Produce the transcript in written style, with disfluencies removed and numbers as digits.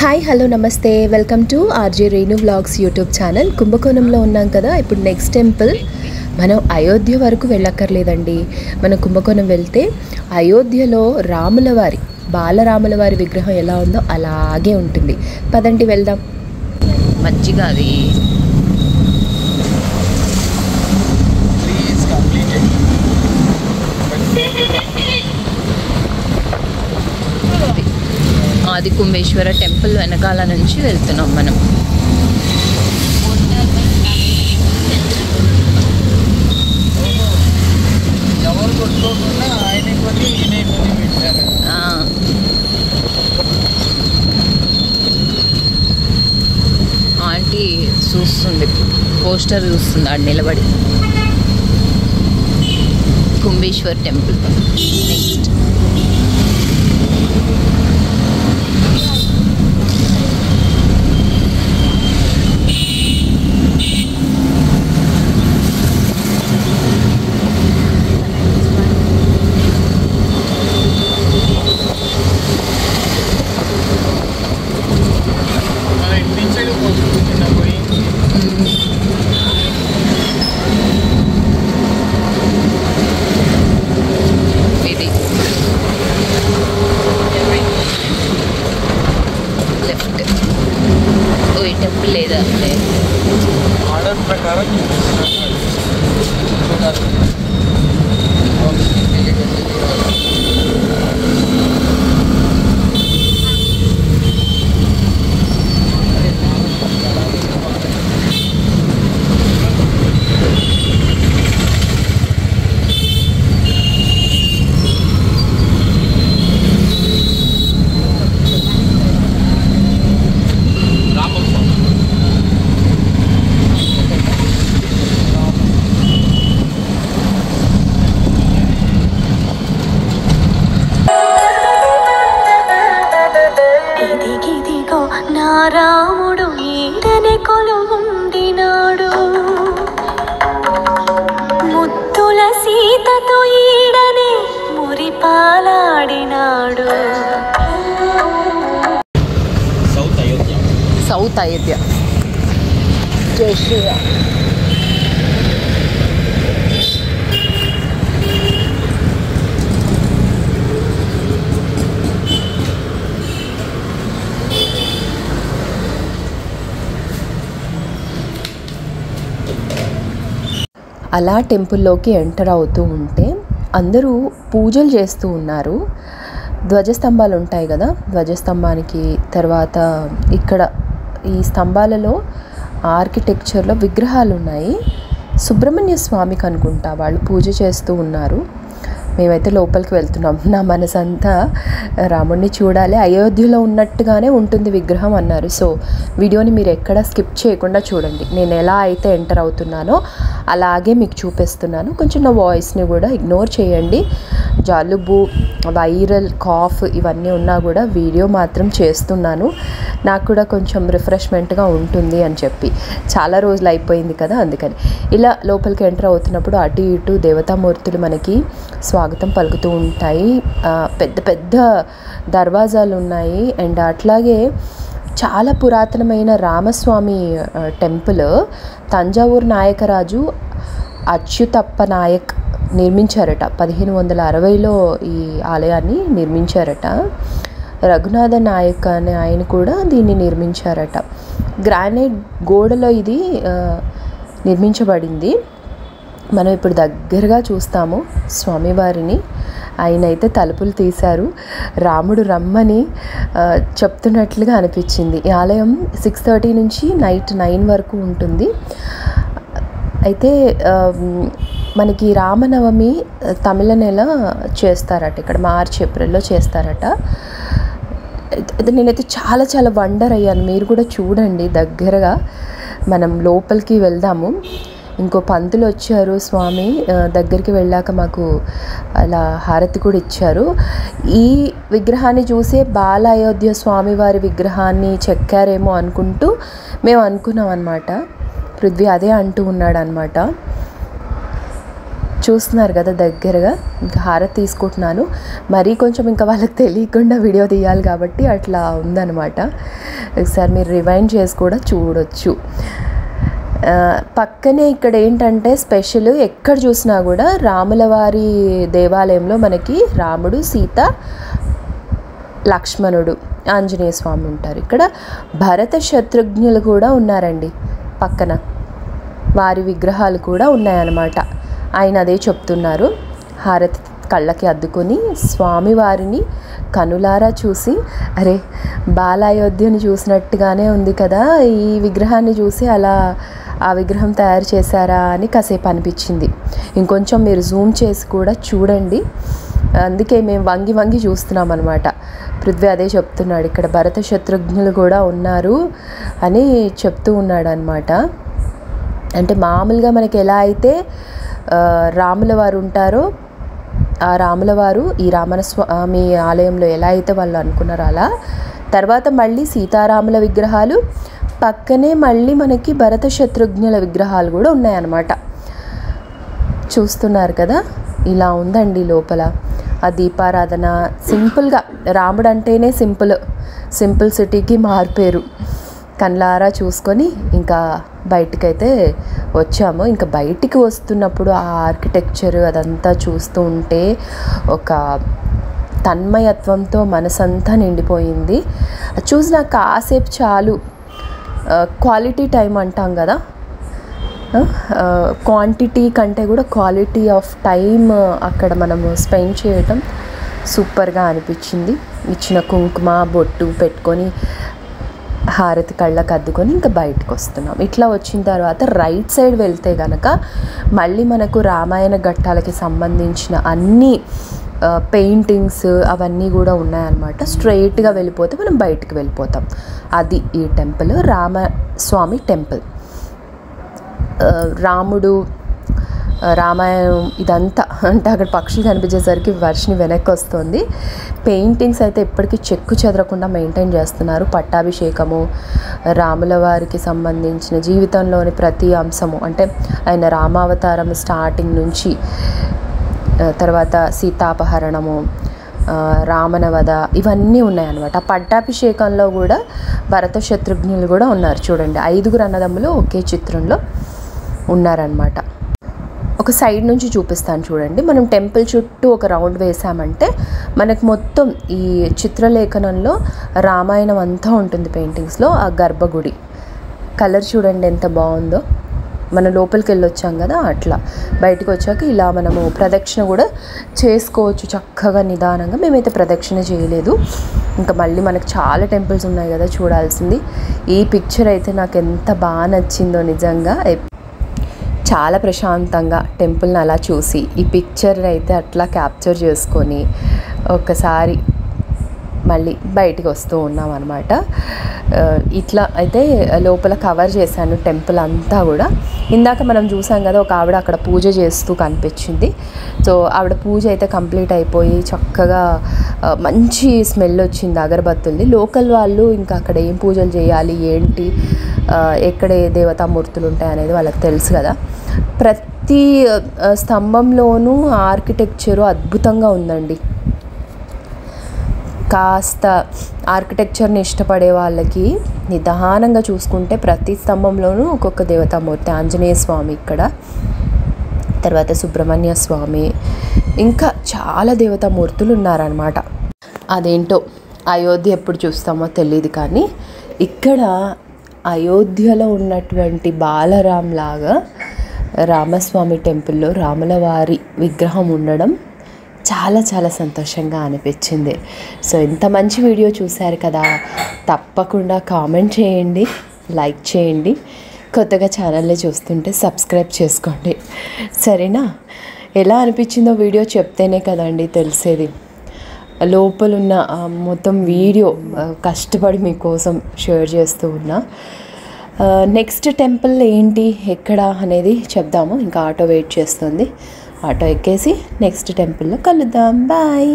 Hi hello నమస్తే welcome to RJ Renu vlogs YouTube channel. కుంభకోణంలో ఉన్నాం కదా. ఇప్పుడు నెక్స్ట్ టెంపుల్ మనం అయోధ్య వరకు వెళ్ళక్కర్లేదండి. మనం కుంభకోణం వెళ్తే అయోధ్యలో బాలరాముల వారి విగ్రహం ఎలా ఉందో అలాగే ఉంటుంది. పదండి వెళ్దాం. మంచిగా అది ఆది కుంభేశ్వర టెంపుల్ వెనకాల నుంచి వెళ్తున్నాం మనం. ఆంటీ చూస్తుంది, పోస్టర్ చూస్తుంది ఆడ నిలబడి. కుంభేశ్వర్ టెంపుల్ నెక్స్ట్. టెంపుల్ లేదా ఆర్డర్ ప్రకారం రాముడు ఈడనే కొలువుండినాడు, ముద్దుల సీతతో ఈడనే మురిపాలాడినాడు. సౌత్ అయోధ్య. జై శ్రీరామ్. అలా టెంపుల్లోకి ఎంటర్ అవుతూ ఉంటే అందరూ పూజలు చేస్తూ ఉన్నారు. ధ్వజస్తంభాలు ఉంటాయి కదా, ధ్వజస్తంభానికి తర్వాత ఇక్కడ ఈ స్తంభాలలో ఆర్కిటెక్చర్లో విగ్రహాలు ఉన్నాయి. సుబ్రహ్మణ్య స్వామికి అనుకుంటా వాళ్ళు పూజ చేస్తూ ఉన్నారు. మేమైతే లోపలికి వెళ్తున్నాం. నా మనసంతా రాముడిని చూడాలి, అయోధ్యలో ఉన్నట్టుగానే ఉంటుంది విగ్రహం అన్నారు. సో వీడియోని మీరు ఎక్కడ స్కిప్ చేయకుండా చూడండి. నేను ఎలా అయితే ఎంటర్ అవుతున్నానో అలాగే మీకు చూపిస్తున్నాను. కొంచెం నా వాయిస్ని కూడా ఇగ్నోర్ చేయండి. జలుబు, వైరల్ కాఫ్ ఇవన్నీ ఉన్నా కూడా వీడియో మాత్రం చేస్తున్నాను. నాకు కూడా కొంచెం రిఫ్రెష్మెంట్గా ఉంటుంది అని చెప్పి. చాలా రోజులు అయిపోయింది కదా, అందుకని. ఇలా లోపలికి ఎంటర్ అవుతున్నప్పుడు అటు ఇటు దేవతామూర్తులు మనకి స్వాగతం పలుకుతూ ఉంటాయి. పెద్ద పెద్ద దర్వాజాలు ఉన్నాయి. అండ్ అట్లాగే చాలా పురాతనమైన రామస్వామి టెంపుల్ తంజావూరు నాయకరాజు అచ్యుతప్ప నాయక్ నిర్మించారట. 1560లో ఈ ఆలయాన్ని నిర్మించారట. రఘునాథ నాయక్ అనే ఆయన కూడా దీన్ని నిర్మించారట. గ్రానైట్ గోడలో ఇది నిర్మించబడింది. మనం ఇప్పుడు దగ్గరగా చూస్తాము స్వామివారిని. ఆయన అయితే తలుపులు తీశారు. రాముడు రమ్మని చెప్తున్నట్లుగా అనిపించింది. ఈ ఆలయం 6:30 నుంచి నైట్ 9 వరకు ఉంటుంది. అయితే మనకి రామనవమి తమిళ నెల చేస్తారట, ఇక్కడ మార్చ్ ఏప్రిల్లో చేస్తారట. నేనైతే చాలా చాలా వండర్ అయ్యాను. మీరు కూడా చూడండి దగ్గరగా. మనం లోపలికి వెళ్దాము. ఇంకో పంతులు వచ్చారు స్వామి దగ్గరికి వెళ్ళాక మాకు అలా హారతి కూడా ఇచ్చారు. ఈ విగ్రహాన్ని చూసే బాల అయోధ్య స్వామివారి విగ్రహాన్ని చెక్కారేమో అనుకుంటూ మేము అనుకున్నాం అన్నమాట. పృథ్వీ అదే అంటూ ఉన్నాడు అన్నమాట. చూస్తున్నారు కదా దగ్గరగా. ఇంకా హారతి తీసుకుంటున్నాను. మరీ కొంచెం ఇంకా వాళ్ళకి తెలియకుండా వీడియో తీయాలి కాబట్టి అట్లా ఉందన్నమాట. ఒకసారి మీరు రివైండ్ చేసి కూడా చూడొచ్చు. పక్కనే ఇక్కడ ఏంటంటే స్పెషల్, ఎక్కడ చూసినా కూడా రాములవారి దేవాలయంలో మనకి రాముడు, సీత, లక్ష్మణుడు, ఆంజనేయ స్వామి ఉంటారు. ఇక్కడ భరత శత్రుఘ్నులు కూడా ఉన్నారండి పక్కన, వారి విగ్రహాలు కూడా ఉన్నాయన్నమాట. ఆయన అదే చెప్తున్నారు. హారతి కళ్ళకి అద్దుకొని స్వామివారిని కనులారా చూసి, అరే బాలాయోధ్యను చూసినట్టుగానే ఉంది కదా, ఈ విగ్రహాన్ని చూసి అలా ఆ విగ్రహం తయారు చేశారా అని కాసేపు అనిపించింది. ఇంకొంచెం మీరు జూమ్ చేసి కూడా చూడండి, అందుకే మేము వంగి వంగి చూస్తున్నాం అనమాట. పృథ్వీ అదే చెప్తున్నాడు, ఇక్కడ భరత శత్రుఘ్నులు కూడా ఉన్నారు అని చెప్తూ ఉన్నాడు అనమాట. అంటే మామూలుగా మనకి ఎలా అయితే రాముల వారు ఉంటారో, ఆ రాముల వారు ఈ రామస్వామి ఆలయంలో ఎలా అయితే వాళ్ళు అనుకున్నారో అలా, తర్వాత మళ్ళీ సీతారాముల విగ్రహాలు, పక్కనే మళ్ళీ మనకి భరత శత్రుఘ్నుల విగ్రహాలు కూడా ఉన్నాయన్నమాట. చూస్తున్నారు కదా, ఇలా ఉందండి లోపల. ఆ దీపారాధన సింపుల్గా, రాముడు అంటేనే సింపుల్ సిటీకి మారిపోయారు. కళ్ళారా చూసుకొని ఇంకా బయటికైతే వచ్చాము. ఇంకా బయటికి వస్తున్నప్పుడు ఆ ఆర్కిటెక్చర్ అదంతా చూస్తూ ఉంటే ఒక తన్మయత్వంతో మనసంతా నిండిపోయింది. చూసి నాకు కాసేపు చాలు, క్వాలిటీ టైం అంటాం కదా, క్వాంటిటీ కంటే కూడా క్వాలిటీ ఆఫ్ టైం అక్కడ మనము స్పెండ్ చేయటం సూపర్గా అనిపించింది. ఇచ్చిన కుంకుమ బొట్టు పెట్టుకొని హారతి కళ్ళకు అద్దుకొని ఇంకా బయటకు వస్తున్నాం. ఇట్లా వచ్చిన తర్వాత రైట్ సైడ్ వెళ్తే కనుక మళ్ళీ మనకు రామాయణ ఘట్టాలకి సంబంధించిన అన్ని పెయింటింగ్స్ అవన్నీ కూడా ఉన్నాయన్నమాట. స్ట్రైట్గా వెళ్ళిపోతే మనం బయటికి వెళ్ళిపోతాం. అది ఈ టెంపుల్, రామస్వామి టెంపుల్. రాముడు, రామాయణం ఇదంతా, అంటే అక్కడ పక్షులు కనిపించేసరికి వర్షిని వెనక్కి వస్తుంది. పెయింటింగ్స్ అయితే ఇప్పటికీ చెక్కు చెదరకుండా మెయింటైన్ చేస్తున్నారు. పట్టాభిషేకము, రాముల వారికి సంబంధించిన జీవితంలోని ప్రతి అంశము, అంటే ఆయన రామావతారం స్టార్టింగ్ నుంచి, తర్వాత సీతాపహరణము, రావణ వధ, ఇవన్నీ ఉన్నాయన్నమాట. ఆ పట్టాభిషేకంలో కూడా భరత శత్రుఘ్నులు కూడా ఉన్నారు. చూడండి, 5 అన్నదమ్ములు ఒకే చిత్రంలో ఉన్నారనమాట. ఒక సైడ్ నుంచి చూపిస్తాను చూడండి. మనం టెంపుల్ చుట్టూ ఒక రౌండ్ వేసామంటే మనకు మొత్తం ఈ చిత్రలేఖనంలో రామాయణం అంతా ఉంటుంది పెయింటింగ్స్లో. ఆ గర్భగుడి కలర్ చూడండి ఎంత బాగుందో. మన లోపలికి వెళ్ళొచ్చాం కదా, అట్లా బయటకు వచ్చాక ఇలా మనము ప్రదక్షిణ కూడా చేసుకోవచ్చు చక్కగా నిదానంగా. మేమైతే ప్రదక్షిణ చేయలేదు. ఇంకా మళ్ళీ మనకు చాలా టెంపుల్స్ ఉన్నాయి కదా చూడాల్సింది. ఈ పిక్చర్ అయితే నాకు ఎంత బాగా నచ్చిందో నిజంగా. చాలా ప్రశాంతంగా టెంపుల్ని అలా చూసి ఈ పిక్చర్ అయితే అట్లా క్యాప్చర్ చేసుకొని ఒక్కసారి మళ్ళీ బయటికి వస్తూ ఉన్నాం అనమాట. ఇట్లా అయితే లోపల కవర్ చేశాను టెంపుల్ అంతా కూడా. ఇందాక మనం చూసాం కదా, ఒక ఆవిడ అక్కడ పూజ చేస్తూ కనిపించింది. సో ఆవిడ పూజ అయితే కంప్లీట్ అయిపోయి చక్కగా మంచి స్మెల్ వచ్చింది అగరబత్తుల్ని. లోకల్ వాళ్ళు ఇంకా అక్కడ ఏం పూజలు చేయాలి, ఏంటి, ఎక్కడ ఏ దేవతామూర్తులు ఉంటాయి అనేది వాళ్ళకి తెలుసు కదా. ప్రతి స్తంభంలోనూ ఆర్కిటెక్చరు అద్భుతంగా ఉందండి. కాస్త ఆర్కిటెక్చర్ని ఇష్టపడే వాళ్ళకి నిదానంగా చూసుకుంటే ప్రతి స్తంభంలోనూ ఒక్కొక్క దేవతామూర్తి. ఆంజనేయ స్వామి ఇక్కడ, తర్వాత సుబ్రహ్మణ్య స్వామి, ఇంకా చాలా దేవతామూర్తులు ఉన్నారనమాట. అదేంటో అయోధ్య ఎప్పుడు చూస్తామో తెలియదు, కానీ ఇక్కడ అయోధ్యలో ఉన్నటువంటి బాలరాం లాగా రామస్వామి టెంపుల్లో రాముల వారి విగ్రహం ఉండడం చాలా చాలా సంతోషంగా అనిపించింది. సో ఇంత మంచి వీడియో చూశారు కదా, తప్పకుండా కామెంట్ చేయండి, లైక్ చేయండి. కొత్తగా ఛానల్ని చూస్తుంటే సబ్స్క్రైబ్ చేసుకోండి, సరేనా? ఎలా అనిపించిందో వీడియో చెప్తేనే కదండి తెలిసేది. లోపలున్న మొత్తం వీడియో కష్టపడి మీకోసం షేర్ చేస్తూ ఉన్నా. నెక్స్ట్ టెంపుల్ ఏంటి, ఎక్కడ అనేది చెప్దాము. ఇంకా ఆటో వెయిట్ చేస్తుంది, ఆటో ఎక్కేసి నెక్స్ట్ టెంపుల్లో కలుద్దాం. బాయ్.